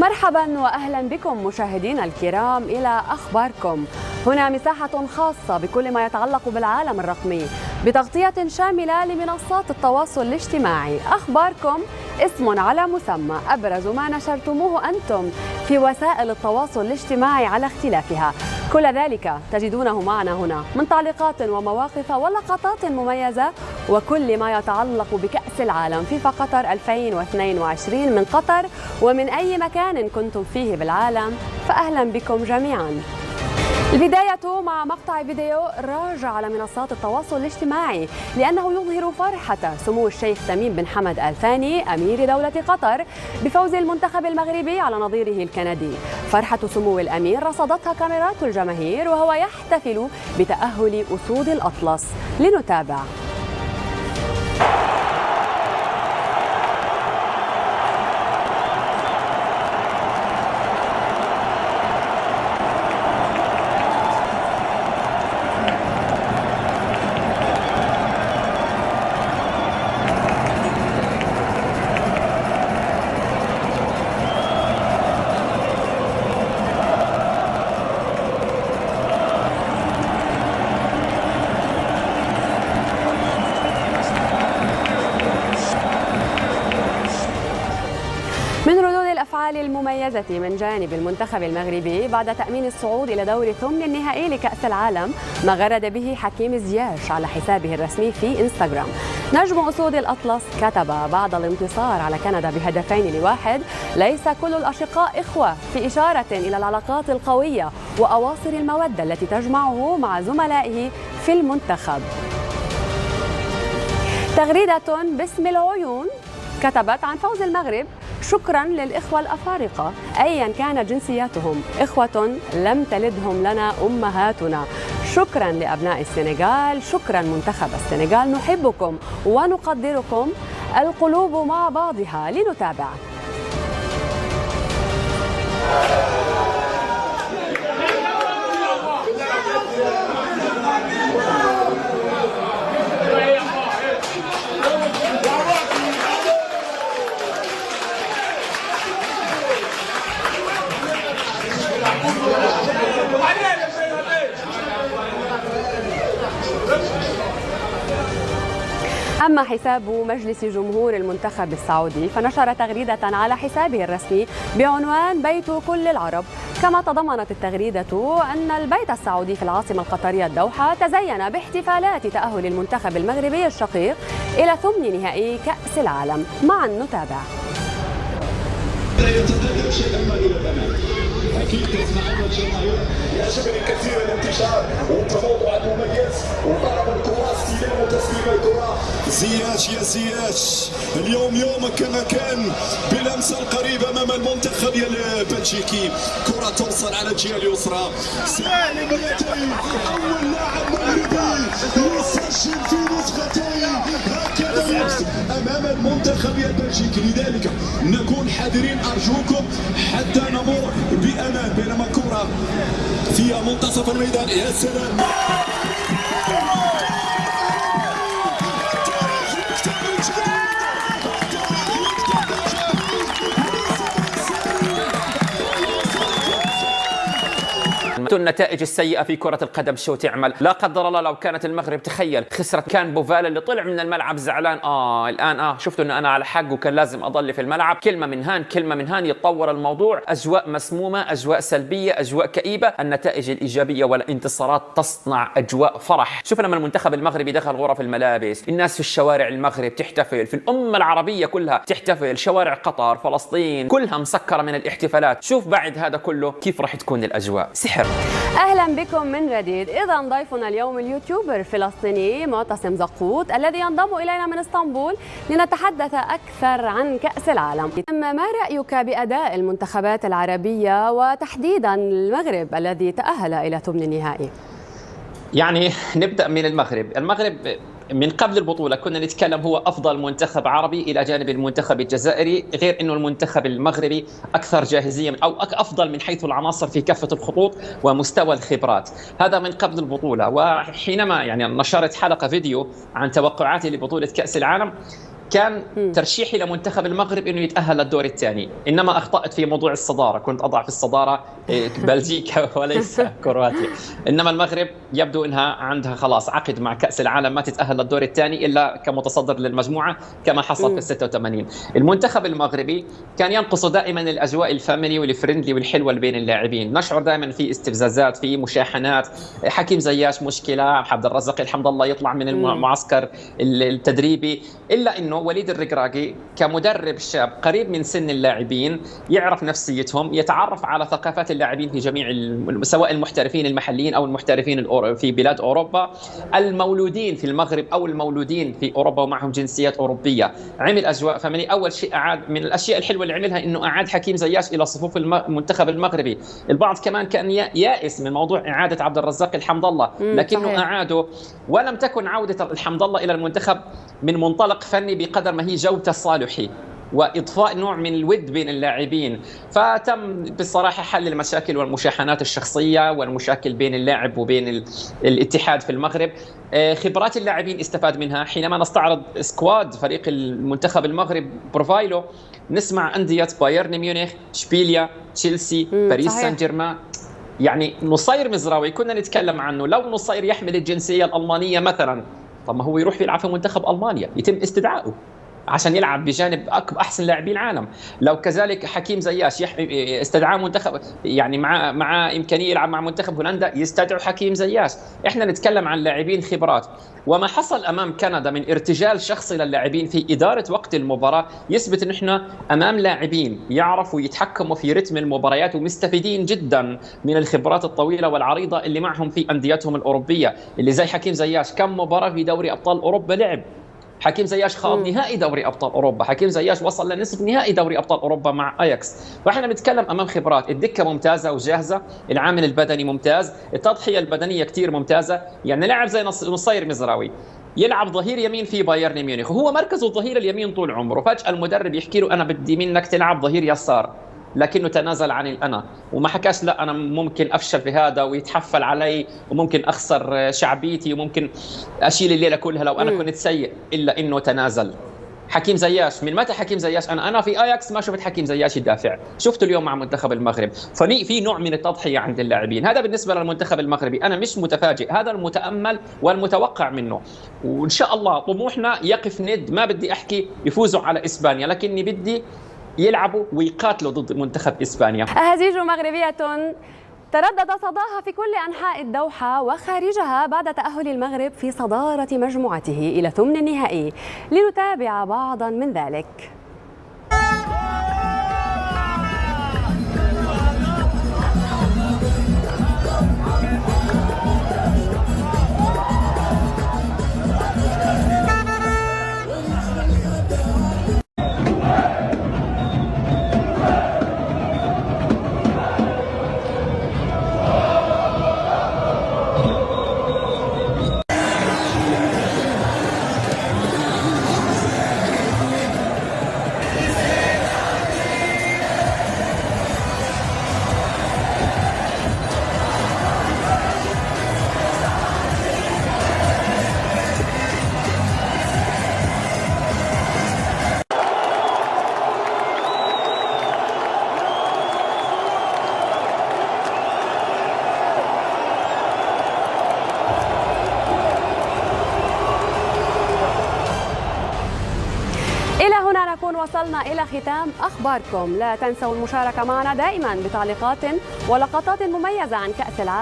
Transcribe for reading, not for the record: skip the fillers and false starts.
مرحبا وأهلا بكم مشاهدينا الكرام إلى أخباركم. هنا مساحة خاصة بكل ما يتعلق بالعالم الرقمي بتغطية شاملة لمنصات التواصل الاجتماعي. أخباركم اسم على مسمى، أبرز ما نشرتموه أنتم في وسائل التواصل الاجتماعي على اختلافها. كل ذلك تجدونه معنا هنا من تعليقات ومواقف ولقطات مميزة وكل ما يتعلق بكأس العالم فيفا قطر 2022 من قطر ومن أي مكان كنتم فيه بالعالم، فأهلا بكم جميعا. البداية مع مقطع فيديو راجع على منصات التواصل الاجتماعي لأنه يظهر فرحة سمو الشيخ تميم بن حمد آل ثاني أمير دولة قطر بفوز المنتخب المغربي على نظيره الكندي. فرحة سمو الأمير رصدتها كاميرات الجماهير وهو يحتفل بتأهل أسود الأطلس. لنتابع. من ردود الأفعال المميزة من جانب المنتخب المغربي بعد تأمين الصعود إلى دور ثمن النهائي لكأس العالم ما غرد به حكيم زياش على حسابه الرسمي في إنستغرام. نجم أسود الأطلس كتب بعد الانتصار على كندا ب2-1: ليس كل الأشقاء إخوة، في إشارة إلى العلاقات القوية وأواصر المودة التي تجمعه مع زملائه في المنتخب. تغريدة باسم العيون كتبت عن فوز المغرب: شكرا للإخوة الأفارقة أيا كانت جنسياتهم، إخوة لم تلدهم لنا أمهاتنا. شكرا لأبناء السنغال، شكرا منتخب السنغال، نحبكم ونقدركم، القلوب مع بعضها. لنتابع. أما حساب مجلس جمهور المنتخب السعودي فنشر تغريدة على حسابه الرسمي بعنوان بيت كل العرب، كما تضمنت التغريدة أن البيت السعودي في العاصمة القطرية الدوحة تزين باحتفالات تأهل المنتخب المغربي الشقيق إلى ثمن نهائي كأس العالم. معا نتابع. لا يتقدم شيئا ما الى الامام. اكيد تسمعون الجماهير يعجبني كثير الانتشار والتموضع المميز وضرب الكره استلام وتسليم الكره. زياش يا زياش، اليوم يومك كما كان بلمسه القريبه امام المنتخب البلجيكي. كره توصل على الجهه اليسرى. سالم اليتيم اول لاعب مغربي يسجل في نسختين هكذا امام المنتخب البلجيكي. لذلك نكون حذرين ارجوكم حتى نمر بامان. بينما كره في منتصف الميدان. يا سلام، النتائج السيئة في كرة القدم شو تعمل؟ لا قدر الله لو كانت المغرب تخيل خسرت، كان بوفالا اللي طلع من الملعب زعلان الآن شفتوا أن أنا على حق وكان لازم أضل في الملعب. كلمة من هان كلمة من هان يتطور الموضوع، أجواء مسمومة، أجواء سلبية، أجواء كئيبة. النتائج الإيجابية والانتصارات تصنع أجواء فرح. شوف لما المنتخب المغربي دخل غرف الملابس، الناس في الشوارع المغرب تحتفل، في الأمة العربية كلها تحتفل، شوارع قطر فلسطين كلها مسكرة من الاحتفالات. شوف بعد هذا كله كيف راح تكون الأجواء، سحر. أهلا بكم من جديد. إذا ضيفنا اليوم اليوتيوبر الفلسطيني معتصم زقوط الذي ينضم إلينا من اسطنبول لنتحدث أكثر عن كأس العالم. ما رأيك بأداء المنتخبات العربية وتحديدا المغرب الذي تأهل إلى ثمن النهائي؟ يعني نبدأ من المغرب من قبل البطولة كنا نتكلم هو أفضل منتخب عربي إلى جانب المنتخب الجزائري، غير أنه المنتخب المغربي أكثر جاهزية أو أفضل من حيث العناصر في كافة الخطوط ومستوى الخبرات. هذا من قبل البطولة. وحينما يعني نشرت حلقة فيديو عن توقعاتي لبطولة كأس العالم كان ترشيحي لمنتخب المغرب انه يتاهل للدور الثاني، انما اخطات في موضوع الصداره، كنت اضع في الصداره بلجيكا وليس كرواتيا. انما المغرب يبدو انها عندها خلاص عقد مع كاس العالم ما تتاهل للدور الثاني الا كمتصدر للمجموعه كما حصل في 86. المنتخب المغربي كان ينقص دائما الاجواء الفاميلي والفريندلي والحلوه بين اللاعبين، نشعر دائما في استفزازات، في مشاحنات، حكيم زياش مشكله، عبد الرزاق الحمد الله يطلع من المعسكر التدريبي. الا انه وليد الركراكي كمدرب شاب قريب من سن اللاعبين، يعرف نفسيتهم، يتعرف على ثقافات اللاعبين في جميع سواء المحترفين المحليين او المحترفين في بلاد اوروبا، المولودين في المغرب او المولودين في اوروبا ومعهم جنسيات اوروبيه. عمل اجواء فاميلي. اول شيء اعاد من الاشياء الحلوه اللي عملها انه اعاد حكيم زياش الى صفوف المنتخب المغربي. البعض كمان كان يائس من موضوع اعاده عبد الرزاق الحمد الله، لكنه اعاده، ولم تكن عوده الحمد الله الى المنتخب من منطلق فني بقدر ما هي جو تصالحي واضفاء نوع من الود بين اللاعبين. فتم بصراحه حل المشاكل والمشاحنات الشخصيه والمشاكل بين اللاعب وبين الاتحاد في المغرب. خبرات اللاعبين استفاد منها. حينما نستعرض سكواد فريق المنتخب المغرب بروفايلو، نسمع انديه بايرن ميونخ، اشبيليا، تشيلسي، باريس سان جيرمان. يعني نصير مزراوي كنا نتكلم عنه، لو نصير يحمل الجنسيه الالمانيه مثلا، طب ما هو يروح يلعب في منتخب المانيا يتم استدعائه عشان يلعب بجانب احسن لاعبي العالم. لو كذلك حكيم زياش استدعاء منتخب، يعني مع امكانيه يلعب مع منتخب هولندا، يستدعوا حكيم زياش. احنا نتكلم عن لاعبين خبرات. وما حصل امام كندا من ارتجال شخصي للاعبين في اداره وقت المباراه يثبت ان احنا امام لاعبين يعرفوا يتحكموا في رتم المباريات ومستفيدين جدا من الخبرات الطويله والعريضه اللي معهم في انديتهم الاوروبيه، اللي زي حكيم زياش كم مباراه في دوري ابطال اوروبا لعب. حكيم زياش خاض نهائي دوري ابطال اوروبا، حكيم زياش وصل لنصف نهائي دوري ابطال اوروبا مع اياكس. فاحنا بنتكلم امام خبرات، الدكه ممتازه وجاهزه، العامل البدني ممتاز، التضحيه البدنيه كثير ممتازه. يعني لاعب زي نصير مزراوي يلعب ظهير يمين في بايرن ميونخ، وهو مركزه الظهير اليمين طول عمره، فجاه المدرب يحكي له انا بدي منك تلعب ظهير يسار، لكنه تنازل عن الأنا وما حكاش لا أنا ممكن أفشل في هذا ويتحفل علي وممكن أخسر شعبيتي وممكن أشيل الليلة كلها لو أنا كنت سيء، إلا إنه تنازل. حكيم زياش، من متى حكيم زياش؟ أنا في آياكس ما شفت حكيم زياش يدافع، شفته اليوم مع منتخب المغرب. في نوع من التضحية عند اللاعبين. هذا بالنسبة للمنتخب المغربي أنا مش متفاجئ، هذا المتأمل والمتوقع منه. وإن شاء الله طموحنا يقف ند، ما بدي أحكي يفوزوا على إسبانيا، لكني بدي يلعبوا ويقاتلوا ضد منتخب إسبانيا. أهازيج مغربية تردد صداها في كل أنحاء الدوحة وخارجها بعد تأهل المغرب في صدارة مجموعته إلى ثمن النهائي. لنتابع بعضا من ذلك. نكون وصلنا إلى ختام أخباركم. لا تنسوا المشاركة معنا دائما بتعليقات ولقطات مميزة عن كأس العالم.